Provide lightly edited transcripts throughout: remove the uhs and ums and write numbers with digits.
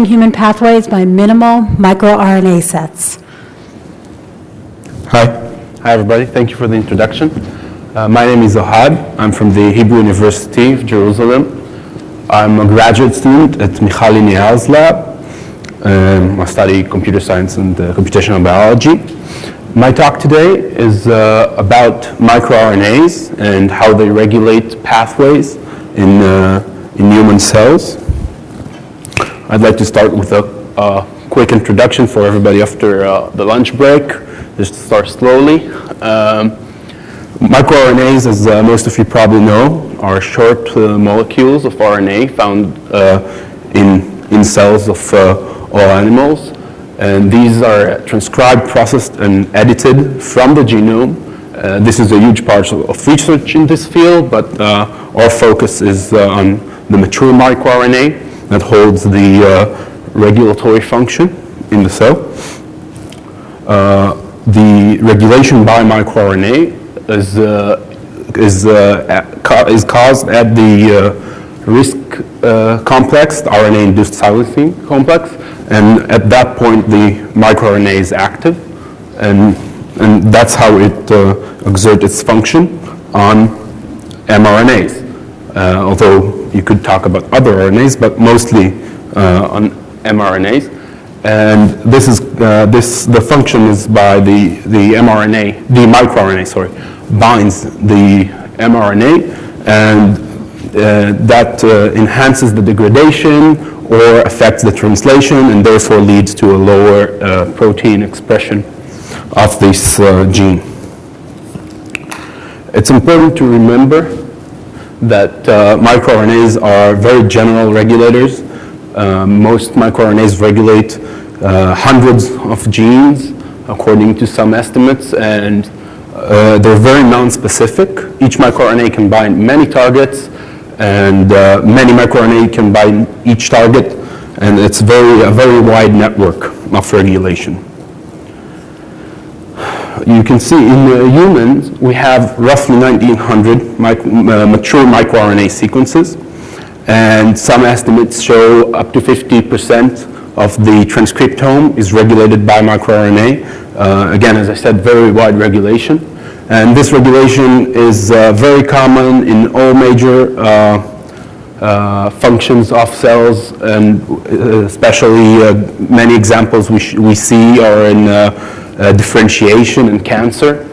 understanding human pathways by minimal microRNA sets. Hi everybody. Thank you for the introduction. My name is Ohad. I'm from the Hebrew University of Jerusalem. I'm a graduate student at Michal Lineal's lab. I study computer science and computational biology. My talk today is about microRNAs and how they regulate pathways in human cells. I'd like to start with a quick introduction for everybody after the lunch break, just to start slowly. MicroRNAs, as most of you probably know, are short molecules of RNA found in cells of all animals. And these are transcribed, processed, and edited from the genome. This is a huge part of research in this field, but our focus is on the mature microRNA that holds the regulatory function in the cell. The regulation by microRNA is caused at the RISC complex, the RNA-induced silencing complex, and at that point the microRNA is active, and that's how it exerts its function on mRNAs. Although you could talk about other RNAs, but mostly on mRNAs. And this is the function is by the microRNA binds the mRNA, and that enhances the degradation or affects the translation, and therefore leads to a lower protein expression of this gene. It's important to remember that microRNAs are very general regulators. Most microRNAs regulate hundreds of genes, according to some estimates, and they're very non-specific. Each microRNA can bind many targets, and many microRNA can bind each target, and it's a very wide network of regulation. You can see in humans, we have roughly 1,900 mature microRNA sequences, and some estimates show up to 50% of the transcriptome is regulated by microRNA. Again, as I said, very wide regulation. And this regulation is very common in all major functions of cells, and especially many examples we see are in differentiation and cancer.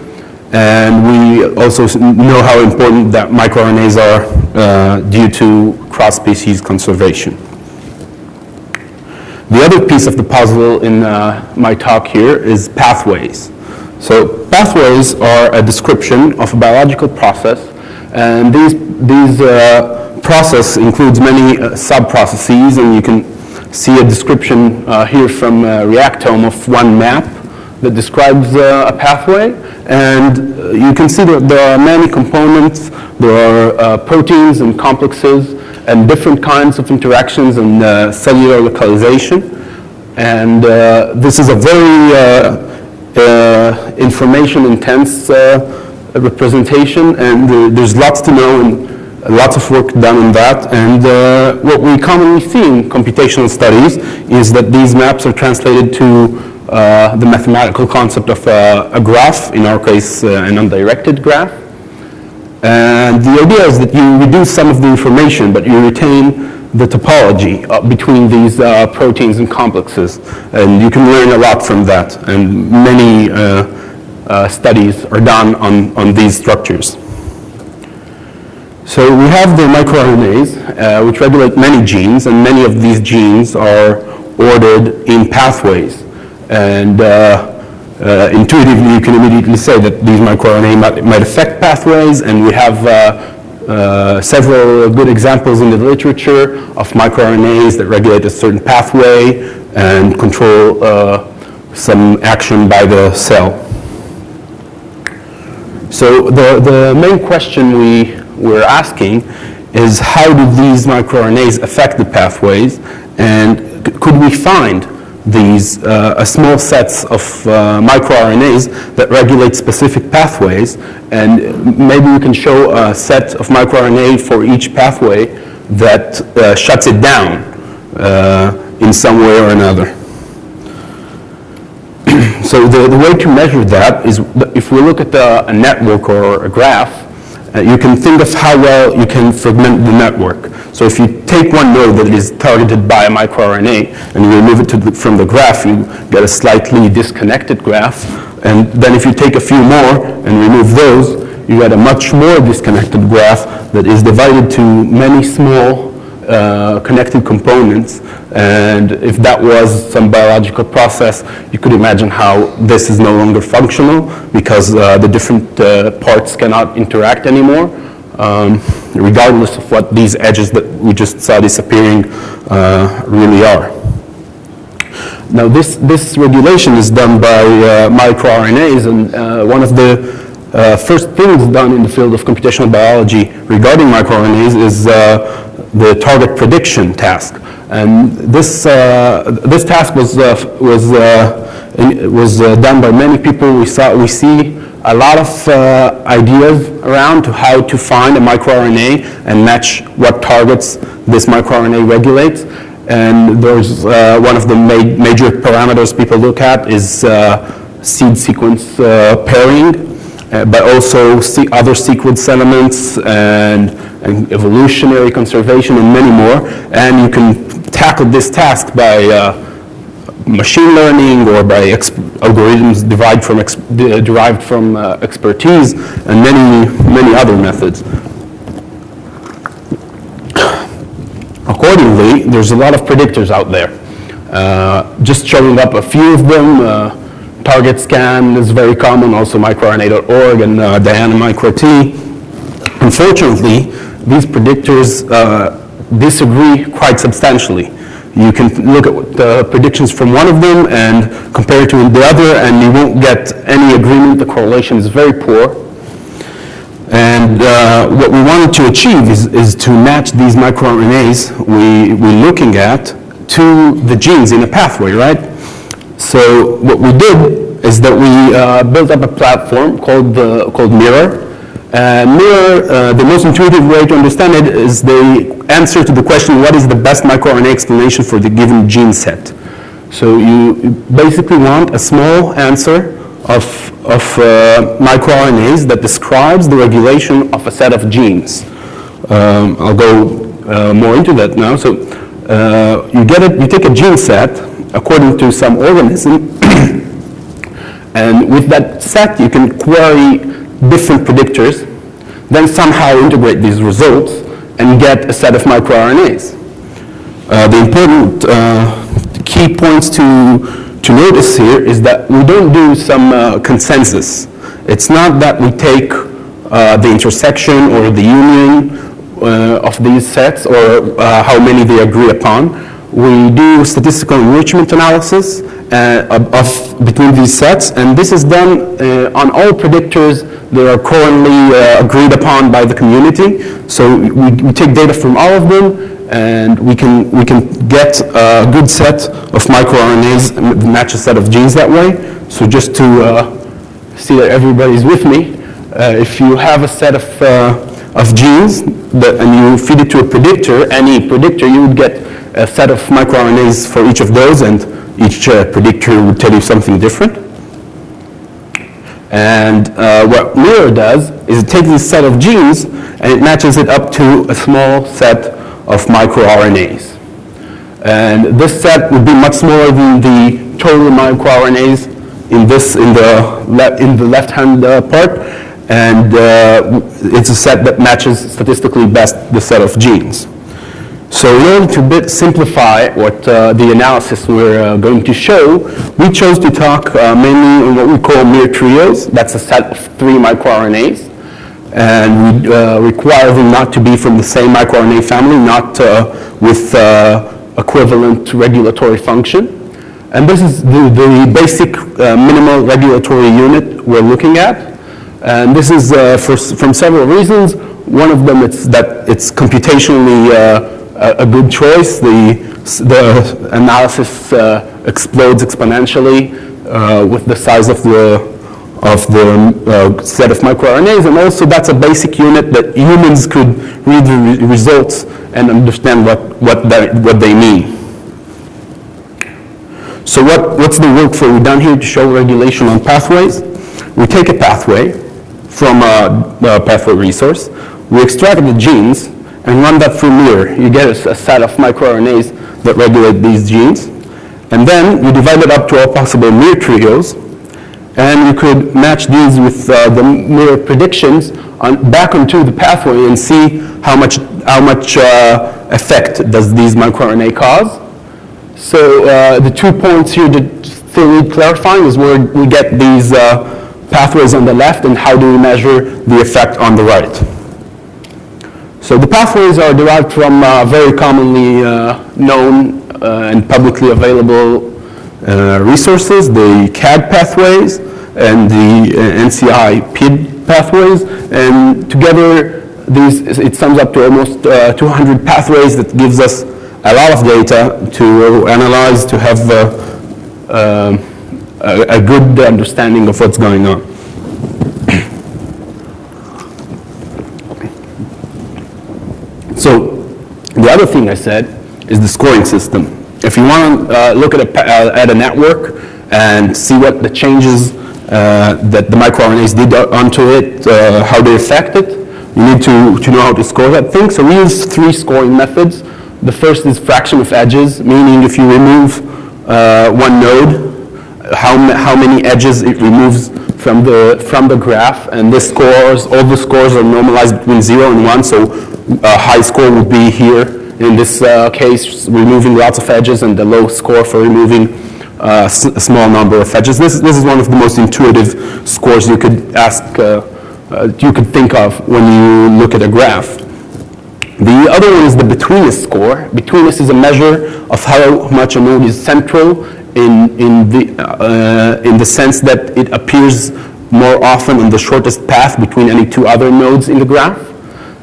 And we also know how important that microRNAs are due to cross-species conservation. The other piece of the puzzle in my talk here is pathways. So pathways are a description of a biological process, and these process includes many sub-processes, and you can see a description here from Reactome of one map that describes a pathway, and you can see that there are many components. There are proteins and complexes and different kinds of interactions and cellular localization, and this is a very information-intense representation, and there's lots to know and lots of work done on that. And what we commonly see in computational studies is that these maps are translated to the mathematical concept of a graph, in our case an undirected graph. And the idea is that you reduce some of the information, but you retain the topology between these proteins and complexes, and you can learn a lot from that, and many studies are done on these structures. So we have the microRNAs, which regulate many genes, and many of these genes are ordered in pathways. And intuitively, you can immediately say that these microRNA might affect pathways, and we have several good examples in the literature of microRNAs that regulate a certain pathway and control some action by the cell. So the main question we're asking is, how do these microRNAs affect the pathways, and could we find these small sets of microRNAs that regulate specific pathways, and maybe we can show a set of microRNA for each pathway that shuts it down. in some way or another. So the way to measure that is if we look at a network or a graph, you can think of how well you can fragment the network. So if you take one node that is targeted by a microRNA and you remove it from the graph, you get a slightly disconnected graph. And then if you take a few more and remove those, you get a much more disconnected graph that is divided to many small connected components. And if that was some biological process, you could imagine how this is no longer functional because the different parts cannot interact anymore, regardless of what these edges that we just saw disappearing really are. Now this regulation is done by microRNAs, and one of the first things done in the field of computational biology regarding microRNAs is the target prediction task. And this task was done by many people. We see a lot of ideas around to how to find a microRNA and match what targets this microRNA regulates. And there's one of the major parameters people look at is seed sequence pairing. But also other sequence elements and evolutionary conservation and many more. And you can tackle this task by machine learning or by algorithms derived from expertise and many other methods. Accordingly, there's a lot of predictors out there. Just showing up a few of them. Target scan is very common, also miRNA.org and Diana microT. Unfortunately, these predictors disagree quite substantially. You can look at the predictions from one of them and compare it to the other, and you won't get any agreement. The correlation is very poor. And what we wanted to achieve is to match these microRNAs we're looking at to the genes in a pathway, right? So what we did is that we built up a platform called miR. miR, the most intuitive way to understand it is the answer to the question, what is the best microRNA explanation for the given gene set? So you basically want a small answer of microRNAs that describes the regulation of a set of genes. I'll go more into that now. So you take a gene set according to some organism, and with that set you can query different predictors, then somehow integrate these results and get a set of microRNAs. The important key points to notice here is that we don't do some consensus. It's not that we take the intersection or the union of these sets or how many they agree upon. We do statistical enrichment analysis between these sets, and this is done on all predictors that are currently agreed upon by the community. So we take data from all of them, and we can get a good set of microRNAs and match a set of genes that way. So just to see that everybody's with me, if you have a set of genes and you feed it to a predictor, any predictor, you would get a set of microRNAs for each of those, and each predictor would tell you something different. And what miR does is it takes this set of genes and it matches it up to a small set of microRNAs. And this set would be much smaller than the total microRNAs in the left-hand part, and it's a set that matches statistically best the set of genes. So in order to simplify what the analysis we're going to show, we chose to talk mainly on what we call miR-Trios. That's a set of 3 microRNAs. And we require them not to be from the same microRNA family, not with equivalent regulatory function. And this is the basic minimal regulatory unit we're looking at. And this is from several reasons. One of them is that it's computationally a good choice. The analysis explodes exponentially with the size of the set of microRNAs, and also that's a basic unit that humans could read the results and understand what they mean. So what's the workflow we've done here to show regulation on pathways? We take a pathway from a pathway resource, we extract the genes, and run that through miR. You get a set of microRNAs that regulate these genes. And then you divide it up to all possible miR-Trios, and you could match these with the miR predictions back onto the pathway and see how much effect does these microRNA cause. So the 2 points here that still need clarifying is where we get these pathways on the left and how do we measure the effect on the right. So the pathways are derived from very commonly known and publicly available resources, the CAD pathways and the NCI PID pathways, and together it sums up to almost 200 pathways that gives us a lot of data to analyze, to have a good understanding of what's going on. So the other thing I said is the scoring system. If you want to look at a network and see what the changes that the microRNAs did onto it, how they affect it, you need to know how to score that thing. So we use 3 scoring methods. The first is fraction of edges, meaning if you remove one node, how many edges it removes from the graph, and this scores, all the scores are normalized between 0 and 1, so a high score would be here in this case, removing lots of edges, and the low score for removing a small number of edges. This is one of the most intuitive scores you could you could think of when you look at a graph. The other one is the betweenness score. Betweenness is a measure of how much a node is central in the sense that it appears more often on the shortest path between any 2 other nodes in the graph.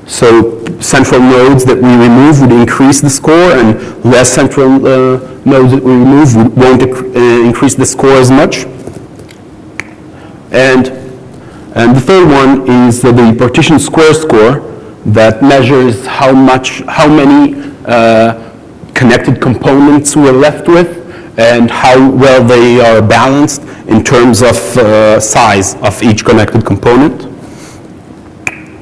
So central nodes that we remove would increase the score, and less central nodes that we remove won't increase the score as much. And the third one is the partition square score that measures how many connected components we're left with and how well they are balanced in terms of size of each connected component.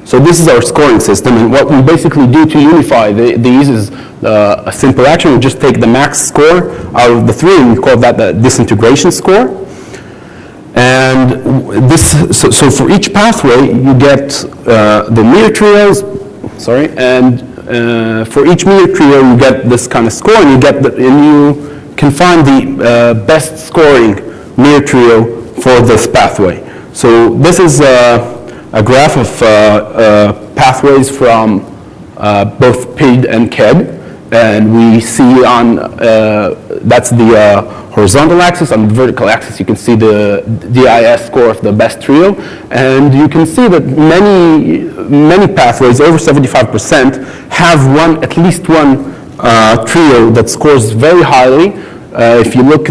So this is our scoring system, and what we basically do to unify these is a simple action. We just take the max score out of the 3, and we call that the disintegration score. And so for each pathway, you get the miR-Trios, and for each miR-Trio, you get this kind of score, and you can find the best scoring miR-Trio for this pathway. So this is a graph of pathways from both PID and KED, and we see on that's the horizontal axis. On the vertical axis, you can see the DIS score of the best trio, and you can see that many pathways, over 75%, have at least one trio that scores very highly. If you look,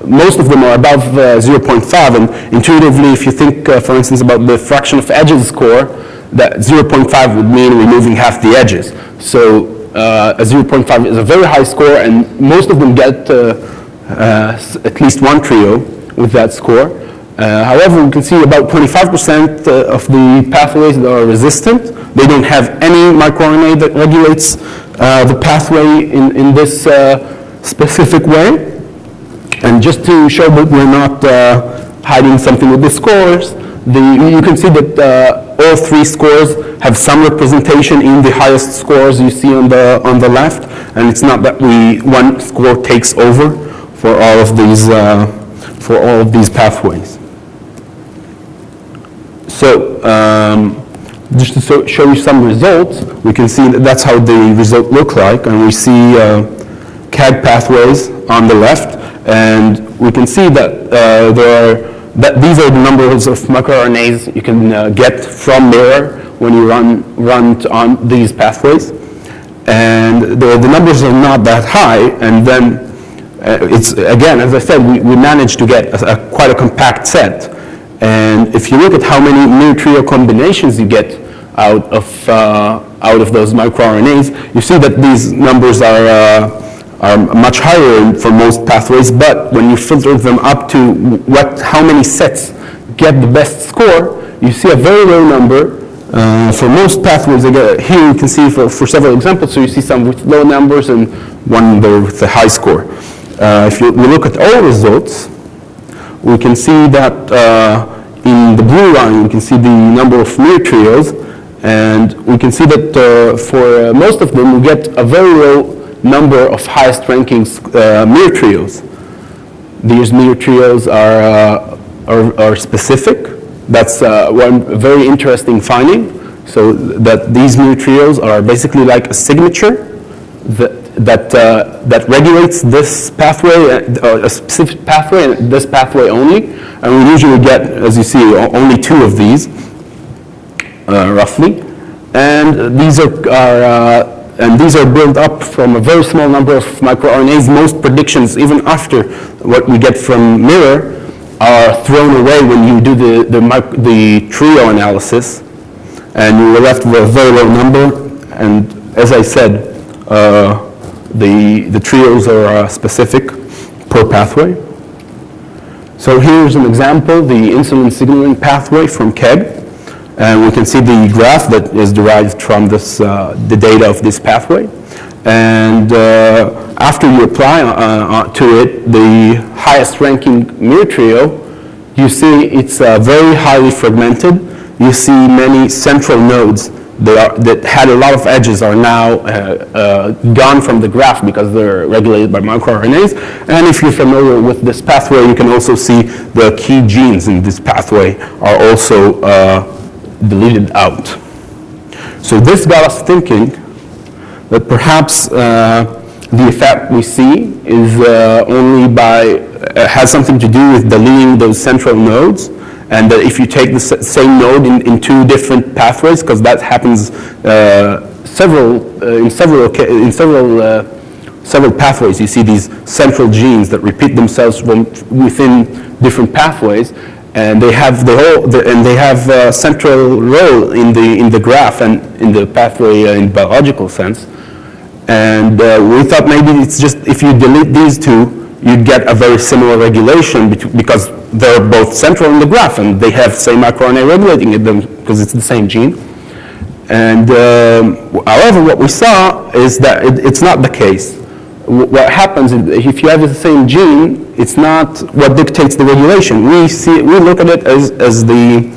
most of them are above 0.5, and intuitively, if you think, for instance, about the fraction of edges score, that 0.5 would mean removing half the edges. So a 0.5 is a very high score, and most of them get at least one trio with that score. However, we can see about 25% of the pathways that are resistant. They don't have any microRNA that regulates the pathway in this specific way. And just to show that we're not hiding something with the scores, you can see that all 3 scores have some representation in the highest scores you see on the left, and it's not that one score takes over for all of these pathways. So just to show you some results, we can see that that's how the result look like, and we see CAD pathways on the left, and we can see that these are the numbers of microRNAs you can get from miR when you run on these pathways, and the numbers are not that high. And then it's, again, as I said, we managed to get quite a compact set. And if you look at how many miR-Trio combinations you get out of those microRNAs, you see that these numbers are are much higher for most pathways, but when you filter them up to how many sets get the best score, you see a very low number. For most pathways, here you can see for several examples, so you see some with low numbers and one there with a high score. If we look at all results, we can see that in the blue line, we can see the number of miR-Trios, and we can see that for most of them, we get a very low number of highest ranking miR-Trios. These miR-Trios are specific. That's one very interesting finding. So that these miR-Trios are basically like a signature that regulates this pathway, a specific pathway, and this pathway only. And we usually get, as you see, only 2 of these, roughly. And these are built up from a very small number of microRNAs. Most predictions, even after what we get from miR, are thrown away when you do the trio analysis, and you are left with a very low number. And as I said, the trios are specific per pathway. So here's an example, the insulin signaling pathway from KEGG. And we can see the graph that is derived from this, the data of this pathway. And after you apply to it the highest ranking miR-Trio, you see it's very highly fragmented. You see many central nodes that had a lot of edges are now gone from the graph because they're regulated by microRNAs. And if you're familiar with this pathway, you can also see the key genes in this pathway are also deleted out. So this got us thinking that perhaps the effect we see is has something to do with deleting those central nodes, and that if you take the same node in 2 different pathways, because that happens in several pathways, you see these central genes that repeat themselves within different pathways, and they have a central role in the graph and in the pathway in biological sense. And we thought maybe it's just if you delete these 2, you'd get a very similar regulation because they're both central in the graph and they have the same microRNA regulating them because it's the same gene. And however, what we saw is that it's not the case. What happens is if you have the same gene, it's not what dictates the regulation. We look at it as the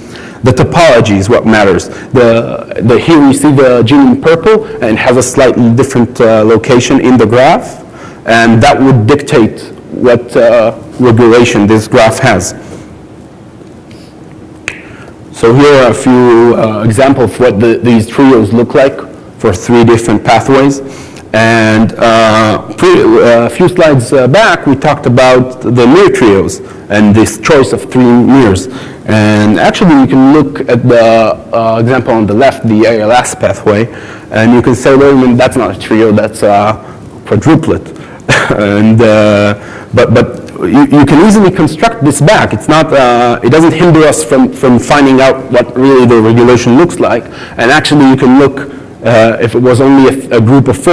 topology is what matters. Here you see the gene in purple and it has a slightly different location in the graph, and that would dictate what regulation this graph has. So here are a few examples of what these trios look like for 3 different pathways. And a few slides back, we talked about the miR-Trios and this choice of 3 miRs. And actually, you can look at the example on the left, the ALS pathway, and you can say, well, that's not a trio, that's a quadruplet. And but you can easily construct this back. It's not. It doesn't hinder us from finding out what really the regulation looks like. And actually, you can look. If it was only a group of 4,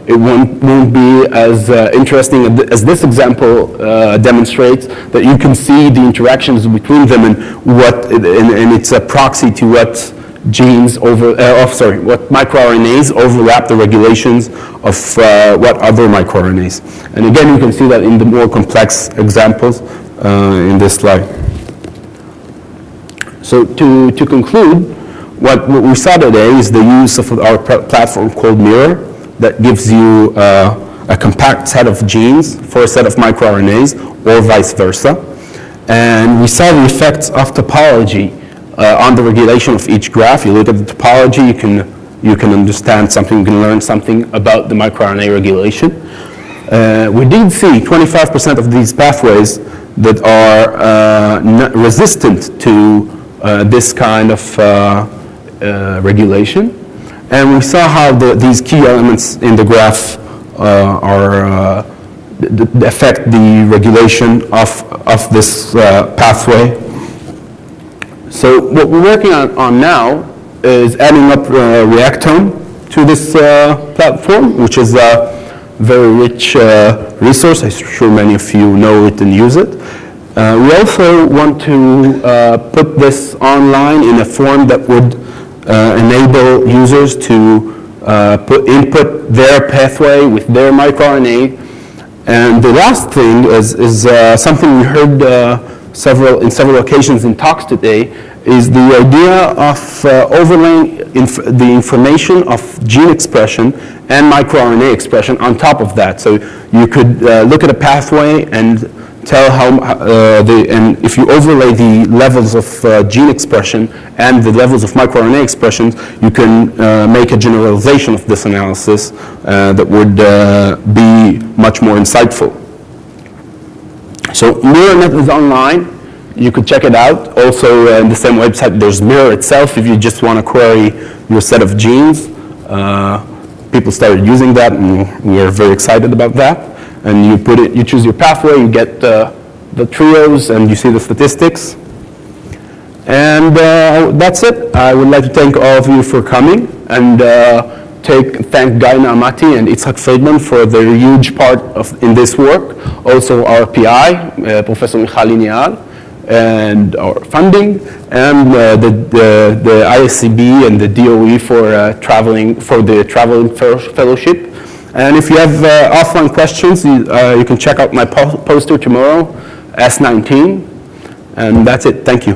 it won't be as interesting as this example demonstrates. That you can see the interactions between them and and it's a proxy to what genes what microRNAs overlap the regulations of what other microRNAs. And again, you can see that in the more complex examples in this slide. So to conclude, what we saw today is the use of our platform called miR that gives you a compact set of genes for a set of microRNAs or vice versa. And we saw the effects of topology on the regulation of each graph. You look at the topology, you can understand something, you can learn something about the microRNA regulation. We did see 25% of these pathways that are resistant to this kind of regulation. And we saw how these key elements in the graph affect the regulation of this pathway. So what we're working on now is adding up Reactome to this platform, which is a very rich resource. I'm sure many of you know it and use it. We also want to put this online in a form that would enable users to input their pathway with their microRNA. And the last thing is something we heard in several occasions in talks today, is the idea of overlaying the information of gene expression and microRNA expression on top of that. So you could look at a pathway and tell how, and if you overlay the levels of gene expression and the levels of microRNA expressions, you can make a generalization of this analysis that would be much more insightful. So miRNet is online. You could check it out. Also, in the same website, there's miR itself. If you just want to query your set of genes, people started using that, and we are very excited about that. And you put it, you choose your pathway, you get the trios, and you see the statistics. And that's it. I would like to thank all of you for coming, and thank Guy Naamati and Itzhak Friedman for their huge part in this work. Also our PI, Professor Michal Lineal, and our funding, and the ISCB and the DOE for the traveling fellowship. And if you have offline questions, you can check out my poster tomorrow, S19, and that's it. Thank you.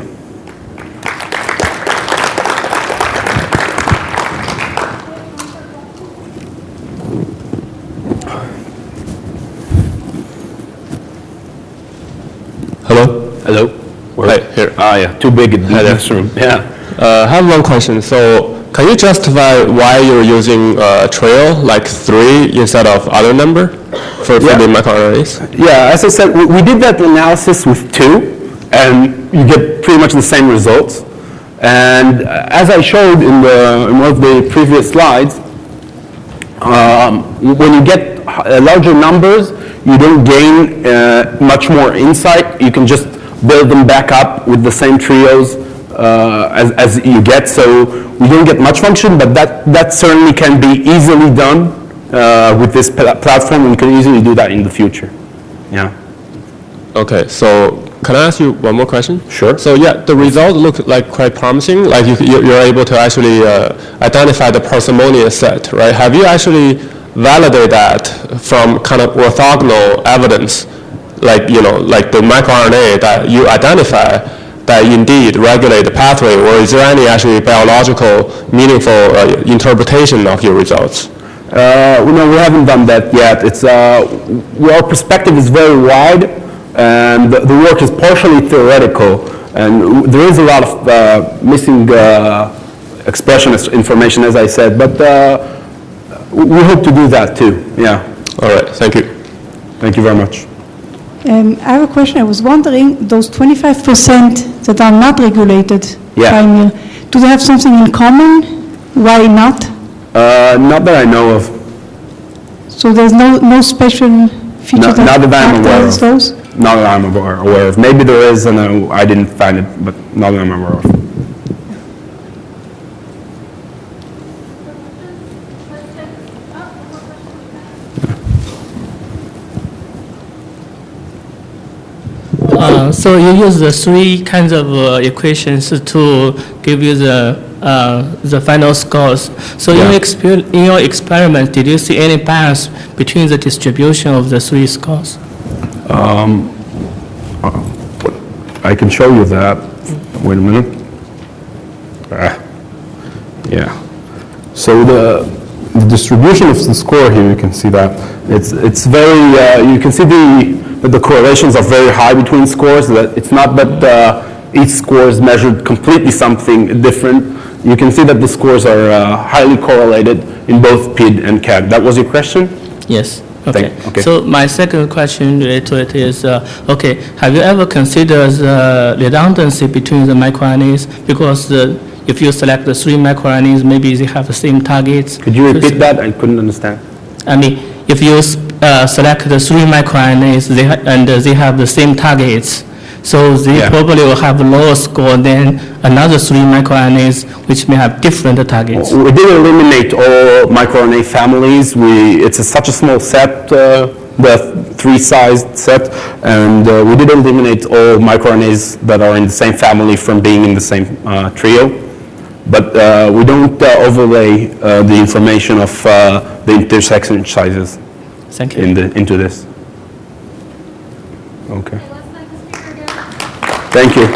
Hello? Hello. Hi, here. Yeah, too big in this room. Yeah. I have one question. So can you justify why you're using trio, like 3 instead of other number for the microRNAs? Yeah, as I said, we did that analysis with 2, and you get pretty much the same results. And as I showed in one of the previous slides, when you get larger numbers, you don't gain much more insight. You can just build them back up with the same trios as you get. So we don't get much function, but that certainly can be easily done with this platform. We can easily do that in the future. Yeah. Okay, so can I ask you one more question? Sure. So yeah, the results look like quite promising. Like you're able to actually identify the parsimonious set, right? Have you actually validated that from kind of orthogonal evidence, like the microRNA that you identify that indeed regulate the pathway, or is there any actually biological meaningful interpretation of your results? No, we haven't done that yet. Our perspective is very wide, and the work is partially theoretical, and there is a lot of missing expression information, as I said, but we hope to do that too. Yeah. All right. Thank you. Thank you very much. I have a question. I was wondering, those 25% that are not regulated by miR, do they have something in common? Why not? Not that I know of. So there's no special feature that characterizes those? Not that I'm aware of. Maybe there is, and I didn't find it, but not that I'm aware of. So you use the 3 kinds of equations to give you the final scores. So in your experiment, did you see any bias between the distribution of the 3 scores? I can show you that. Wait a minute. Yeah. So the distribution of the score here, you can see that it's very. You can see the correlations are very high between scores. That it's not that each score is measured completely something different. You can see that the scores are highly correlated in both PID and CAG. That was your question? Yes. Okay. Okay. So my second question related to it is, have you ever considered the redundancy between the microRNAs? Because if you select the 3 microRNAs, maybe they have the same targets. Could you repeat that? I couldn't understand. I mean, if you select the 3 microRNAs and they have the same targets, So they Yeah. probably will have a lower score than another 3 microRNAs, which may have different targets. We did eliminate all microRNA families. It's such a small set, the 3-sized set, and we did eliminate all microRNAs that are in the same family from being in the same trio. But we don't overlay the information of the intersection sizes Thank you. into this. Okay. Thank you.